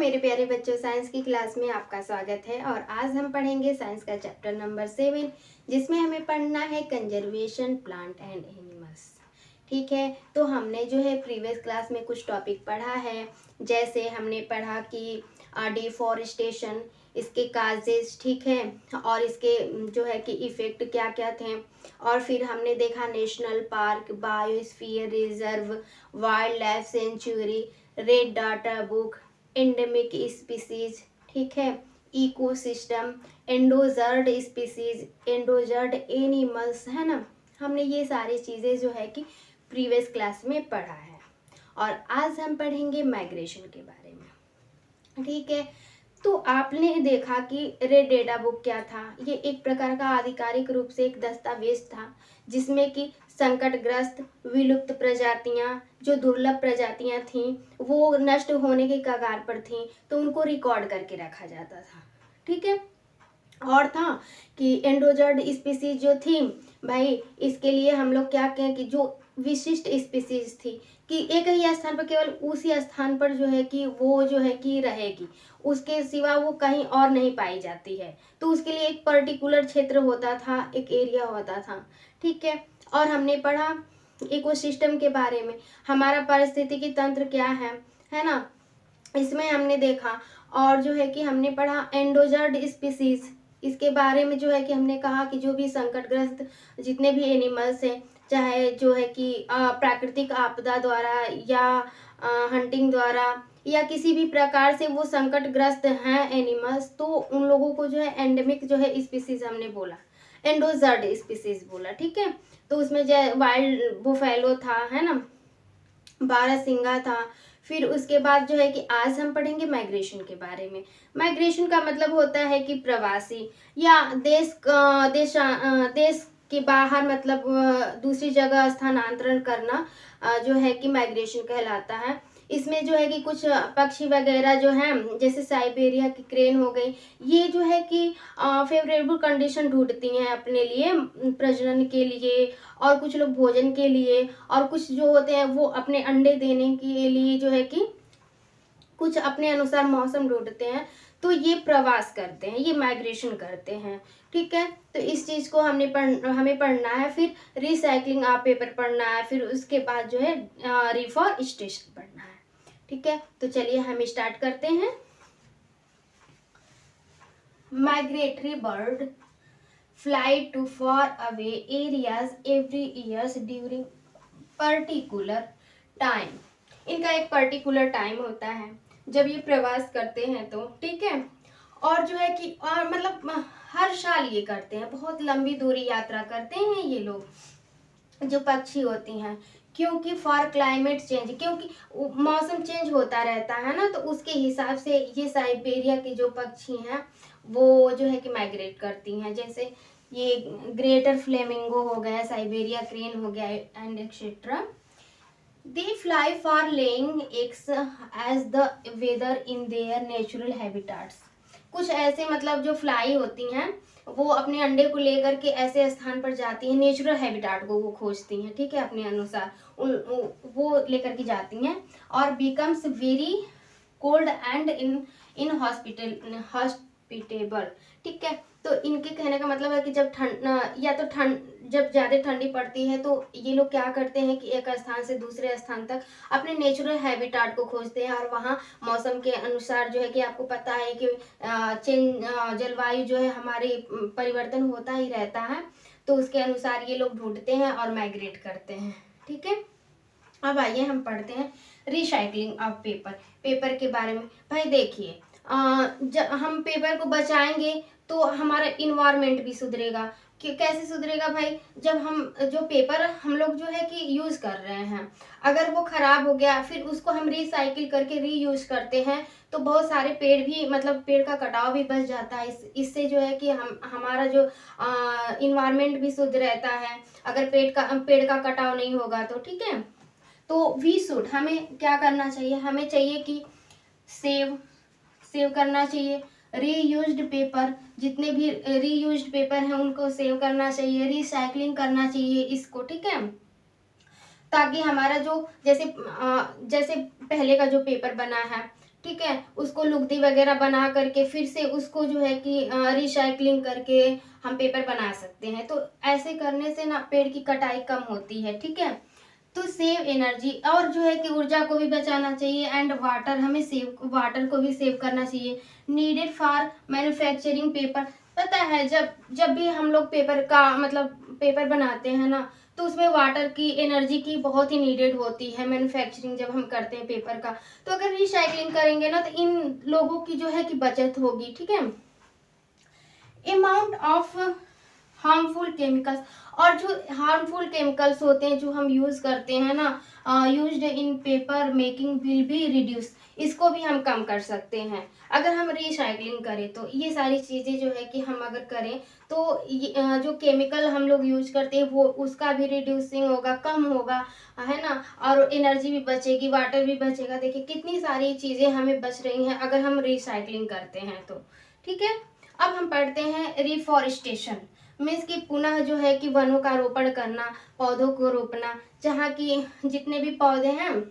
मेरे प्यारे बच्चों, साइंस की क्लास में आपका स्वागत है। और आज हम पढ़ेंगे साइंस का चैप्टर नंबर 7, जिसमें हमें पढ़ना है कंजर्वेशन प्लांट एंड एनिमल्स। ठीक है, तो हमने जो है प्रीवियस क्लास में कुछ टॉपिक पढ़ा है। जैसे हमने पढ़ा कि डिफॉरेस्टेशन, इसके काजेस, ठीक है, और इसके जो है कि इफेक्ट क्या क्या थे। और फिर हमने देखा national park, biosphere reserve, wild life sanctuary, red data book, endemic species, ठीक है, इकोसिस्टम, एंडोजर्ड स्पीसीज, एंडोजर्ड एनिमल्स, है ना। हमने ये सारी चीज़ें जो है कि प्रीवियस क्लास में पढ़ा है। और आज हम पढ़ेंगे माइग्रेशन के बारे में। ठीक है, तो आपने देखा कि रेड डेटा बुक क्या था। ये एक प्रकार का आधिकारिक रूप से एक दस्तावेज था, जिसमें कि संकटग्रस्त विलुप्त प्रजातियां, जो दुर्लभ प्रजातियां थीं, वो नष्ट होने के कगार पर थीं, तो उनको रिकॉर्ड करके रखा जाता था। ठीक है, और था कि एंडोजर्ड स्पीसीज जो थी भाई, इसके लिए हम लोग क्या कहें कि जो विशिष्ट स्पीसीज थी कि एक ही स्थान पर, केवल उसी स्थान पर जो है कि वो जो है कि रहेगी, उसके सिवा वो कहीं और नहीं पाई जाती है। तो उसके लिए एक पर्टिकुलर क्षेत्र होता था, एक एरिया होता था। ठीक है, और हमने पढ़ा इकोसिस्टम के बारे में, हमारा पारिस्थितिकी तंत्र क्या है ना, इसमें हमने देखा। और जो है कि हमने पढ़ा एंडोजर्ड स्पीसीज, इसके बारे में जो है कि हमने कहा कि जो भी संकटग्रस्त जितने भी एनिमल्स हैं, चाहे जो है कि प्राकृतिक आपदा द्वारा या हंटिंग द्वारा या किसी भी प्रकार से वो संकटग्रस्त हैं एनिमल्स, तो उन लोगों को जो है एंडेमिक जो है स्पीसीज हमने बोला, एंडोजर्ड स्पीसीज बोला। ठीक है, तो उसमें जो वाइल्ड बुफेलो था, है ना, बारहसिंगा था। फिर उसके बाद जो है कि आज हम पढ़ेंगे माइग्रेशन के बारे में। माइग्रेशन का मतलब होता है कि प्रवासी या देश के बाहर, मतलब दूसरी जगह स्थानांतरण करना जो है कि माइग्रेशन कहलाता है। इसमें जो है कि कुछ पक्षी वगैरह जो हैं, जैसे साइबेरिया की क्रेन हो गई, ये जो है कि फेवरेबल कंडीशन ढूंढती हैं अपने लिए प्रजनन के लिए, और कुछ लोग भोजन के लिए, और कुछ जो होते हैं वो अपने अंडे देने के लिए जो है कि कुछ अपने अनुसार मौसम ढूंढते हैं। तो ये प्रवास करते हैं, ये माइग्रेशन करते हैं। ठीक है, तो इस चीज़ को हमें पढ़ना है। फिर रिसाइकलिंग आप पेपर पढ़ना है। फिर उसके बाद जो है रिफॉरेस्टेशन पढ़ना है। ठीक है, तो चलिए हम स्टार्ट करते हैं। Migratory bird fly to far away areas every years during particular time। इनका एक पर्टिकुलर टाइम होता है जब ये प्रवास करते हैं, तो ठीक है। और जो है कि और मतलब हर साल ये करते हैं, बहुत लंबी दूरी यात्रा करते हैं ये लोग, जो पक्षी होती हैं। क्योंकि फॉर क्लाइमेट चेंज, क्योंकि मौसम चेंज होता रहता है ना, तो उसके हिसाब से ये साइबेरिया के जो पक्षी हैं वो जो है कि माइग्रेट करती हैं। जैसे ये ग्रेटर फ्लेमिंगो हो गया, साइबेरिया क्रेन हो गया, and etcetera. They fly for laying eggs as the weather in their natural habitats. कुछ ऐसे मतलब जो फ्लाई होती हैं, वो अपने अंडे को लेकर के ऐसे स्थान पर जाती हैं, नेचुरल हैबिटाट को वो खोजती हैं, ठीक है, अपने अनुसार वो लेकर के जाती हैं। और becomes very cold and in hospitable. ठीक है, तो इनके कहने का मतलब है कि जब जब ज़्यादा ठंडी पड़ती है, तो ये लोग क्या करते हैं कि एक स्थान से दूसरे स्थान तक अपने नेचुरल हैबिटाट को खोजते हैं। और वहाँ मौसम के अनुसार जो है कि आपको पता है कि जलवायु जो है हमारी परिवर्तन होता ही रहता है, तो उसके अनुसार ये लोग ढूंढते हैं और माइग्रेट करते हैं। ठीक है, अब आइए हम पढ़ते हैं रिसाइकलिंग ऑफ पेपर के बारे में। भाई देखिए, जब हम पेपर को बचाएंगे तो हमारा इन्वायरमेंट भी सुधरेगा। कि कैसे सुधरेगा भाई, जब हम जो पेपर हम लोग जो है कि यूज़ कर रहे हैं, अगर वो ख़राब हो गया, फिर उसको हम रिसाइकिल करके रीयूज़ करते हैं, तो बहुत सारे पेड़ भी, मतलब पेड़ का कटाव भी बच जाता है। इससे जो है कि हमारा जो इन्वायरमेंट भी शुद्ध रहता है, अगर पेड़ का कटाव नहीं होगा तो। ठीक है, तो वी शुड, हमें क्या करना चाहिए, हमें चाहिए कि सेव करना चाहिए। रीयूज्ड पेपर, जितने भी रीयूज्ड पेपर हैं उनको सेव करना चाहिए, रिसाइकलिंग करना चाहिए इसको। ठीक है, ताकि हमारा जो जैसे पहले का जो पेपर बना है, ठीक है, उसको लुगदी वगैरह बना करके फिर से उसको जो है कि रिसाइकलिंग करके हम पेपर बना सकते हैं। तो ऐसे करने से ना पेड़ की कटाई कम होती है। ठीक है, तो सेव एनर्जी, और जो है कि ऊर्जा को भी बचाना चाहिए एंड वाटर, हमें वाटर को भी सेव करना चाहिए। नीडेड फॉर मैन्युफैक्चरिंग पेपर, पता है जब जब भी हम लोग पेपर का मतलब पेपर बनाते हैं ना, तो उसमें वाटर की एनर्जी की बहुत ही नीडेड होती है। मैन्युफैक्चरिंग जब हम करते हैं पेपर का, तो अगर रिसाइकलिंग करेंगे ना तो इन लोगों की जो है कि बचत होगी। ठीक है, अमाउंट ऑफ हार्मफुल केमिकल्स, और जो हार्मफुल केमिकल्स होते हैं जो हम यूज करते हैं ना, used in paper making will be reduce, इसको भी हम कम कर सकते हैं अगर हम रिसाइकलिंग करें। तो ये सारी चीजें जो है कि हम अगर करें तो जो केमिकल हम लोग यूज करते हैं वो उसका भी रिड्यूसिंग होगा, कम होगा, है ना, और एनर्जी भी बचेगी, वाटर भी बचेगा। देखिए कितनी सारी चीजें हमें बच रही हैं अगर हम रिसाइकलिंग करते हैं तो। ठीक है, अब हम पढ़ते हैं रिफॉरेस्टेशन, मीन्स कि पुनः जो है कि वनों का रोपण करना, पौधों को रोपना, जहाँ की जितने भी पौधे हैं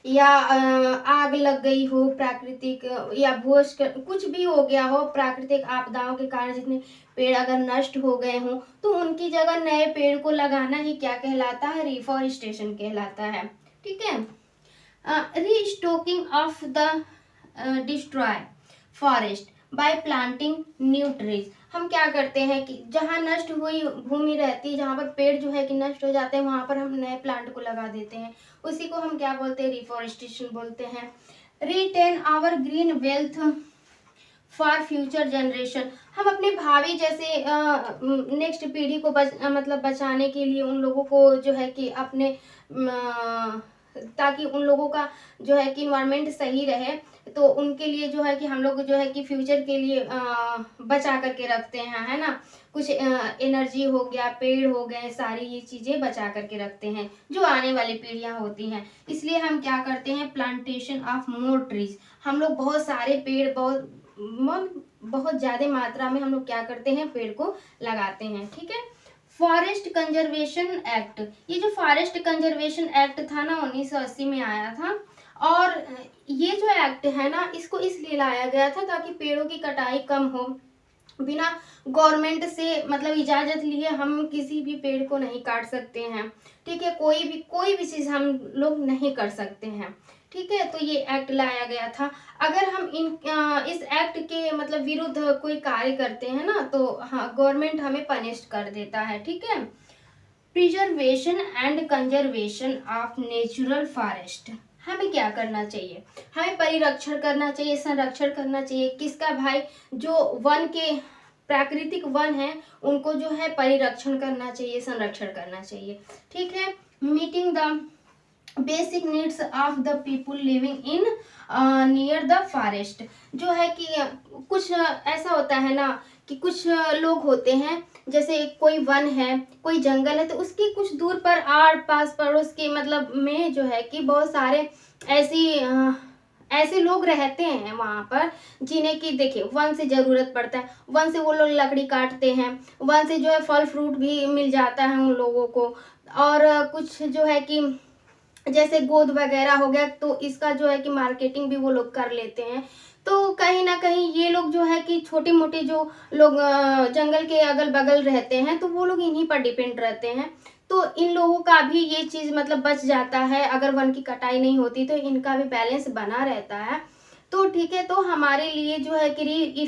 या आग लग गई हो प्राकृतिक या भूस्खलन कुछ भी हो गया हो, प्राकृतिक आपदाओं के कारण जितने पेड़ अगर नष्ट हो गए हों तो उनकी जगह नए पेड़ को लगाना ही क्या कहलाता है, रिफॉरेस्टेशन कहलाता है। ठीक है, restocking of the destroy forest by planting new trees, हम क्या करते हैं कि जहाँ नष्ट हुई भूमि रहती है, जहाँ पर पेड़ जो है कि नष्ट हो जाते हैं, वहां पर हम नए प्लांट को लगा देते हैं, उसी को हम क्या बोलते हैं, रिफॉरेस्टेशन बोलते हैं। Retain our green wealth for future generation, हम अपने भावी जैसे नेक्स्ट पीढ़ी को मतलब बचाने के लिए उन लोगों को जो है कि अपने ताकि उन लोगों का जो है कि इन्वायरमेंट सही रहे, तो उनके लिए जो है कि हम लोग जो है कि फ्यूचर के लिए बचा करके रखते हैं, है ना, कुछ एनर्जी हो गया, पेड़ हो गए, सारी ये चीजें बचा करके रखते हैं जो आने वाली पीढ़ियां होती हैं। इसलिए हम क्या करते हैं, प्लांटेशन ऑफ मोर ट्रीज, हम लोग बहुत सारे पेड़ बहुत ज्यादा मात्रा में हम लोग क्या करते हैं, पेड़ को लगाते हैं। ठीक है, फॉरेस्ट कंजर्वेशन एक्ट, ये जो फॉरेस्ट कंजर्वेशन एक्ट था ना 1980 में आया था, और ये जो एक्ट है ना इसको इसलिए लाया गया था ताकि पेड़ों की कटाई कम हो। बिना गवर्नमेंट से मतलब इजाजत लिए हम किसी भी पेड़ को नहीं काट सकते हैं। ठीक है, कोई भी चीज हम लोग नहीं कर सकते हैं। ठीक है, तो ये एक्ट लाया गया था। अगर हम इस एक्ट के मतलब विरुद्ध कोई कार्य करते हैं ना तो हाँ गवर्नमेंट हमें पनिश कर देता है। ठीक है, preservation and conservation of natural forest, हमें क्या करना चाहिए, हमें परिरक्षण करना चाहिए, संरक्षण करना चाहिए। किसका भाई, जो वन के प्राकृतिक वन है उनको जो है परिरक्षण करना चाहिए, संरक्षण करना चाहिए। ठीक है, meeting the basic needs of the people living in near the forest, जो है कि कुछ ऐसा होता है ना कि कुछ लोग होते हैं, जैसे कोई वन है, कोई जंगल है, तो उसकी कुछ दूर पर आर पास पड़ोस के मतलब में जो है कि बहुत सारे ऐसे लोग रहते हैं वहां पर जिन्हें कि देखिए वन से जरूरत पड़ता है, वन से वो लोग लकड़ी काटते हैं, वन से जो है फल फ्रूट भी मिल जाता है उन लोगों को, और कुछ जो है कि जैसे गोद वगैरह हो गया तो इसका जो है कि मार्केटिंग भी वो लोग कर लेते हैं। तो कहीं ना कहीं ये लोग जो है कि छोटे मोटे जो लोग जंगल के अगल बगल रहते हैं तो वो लोग इन्हीं पर डिपेंड रहते हैं। तो इन लोगों का भी ये चीज मतलब बच जाता है, अगर वन की कटाई नहीं होती तो इनका भी बैलेंस बना रहता है। तो ठीक है, तो हमारे लिए जो है कि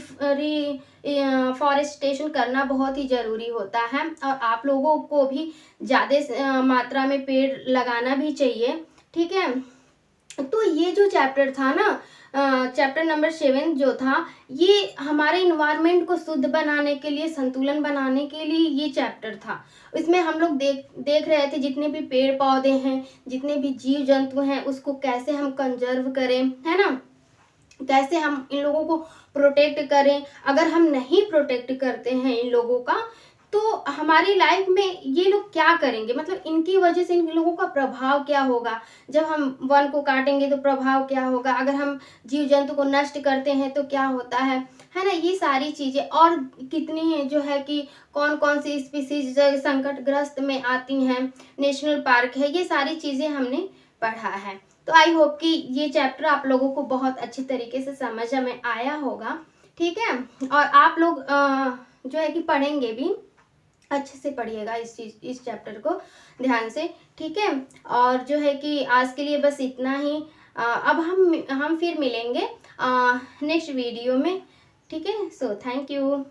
फॉरेस्टेशन करना बहुत ही जरूरी होता है, और आप लोगों को भी ज्यादा मात्रा में पेड़ लगाना भी चाहिए। ठीक है, तो ये जो चैप्टर था ना, चैप्टर नंबर 7 जो था, ये हमारे इन्वायरमेंट को शुद्ध बनाने के लिए, संतुलन बनाने के लिए ये चैप्टर था। इसमें हम लोग देख रहे थे जितने भी पेड़ पौधे हैं, जितने भी जीव जंतु हैं, उसको कैसे हम कंजर्व करें, है ना, कैसे हम इन लोगों को प्रोटेक्ट करें। अगर हम नहीं प्रोटेक्ट करते हैं इन लोगों का तो हमारी लाइफ में ये लोग क्या करेंगे, मतलब इनकी वजह से इन लोगों का प्रभाव क्या होगा। जब हम वन को काटेंगे तो प्रभाव क्या होगा, अगर हम जीव जंतु को नष्ट करते हैं तो क्या होता है ना, ये सारी चीजें और कितनी जो है कि कौन कौन सी स्पीसीज संकटग्रस्त में आती हैं, नेशनल पार्क है, ये सारी चीजें हमने पढ़ा है। तो आई होप कि ये चैप्टर आप लोगों को बहुत अच्छी तरीके से समझ में आया होगा, ठीक है। और आप लोग जो है कि पढ़ेंगे भी, अच्छे से पढ़िएगा इस चैप्टर को ध्यान से, ठीक है। और जो है कि आज के लिए बस इतना ही। अब हम फिर मिलेंगे नेक्स्ट वीडियो में, ठीक है। So thank you.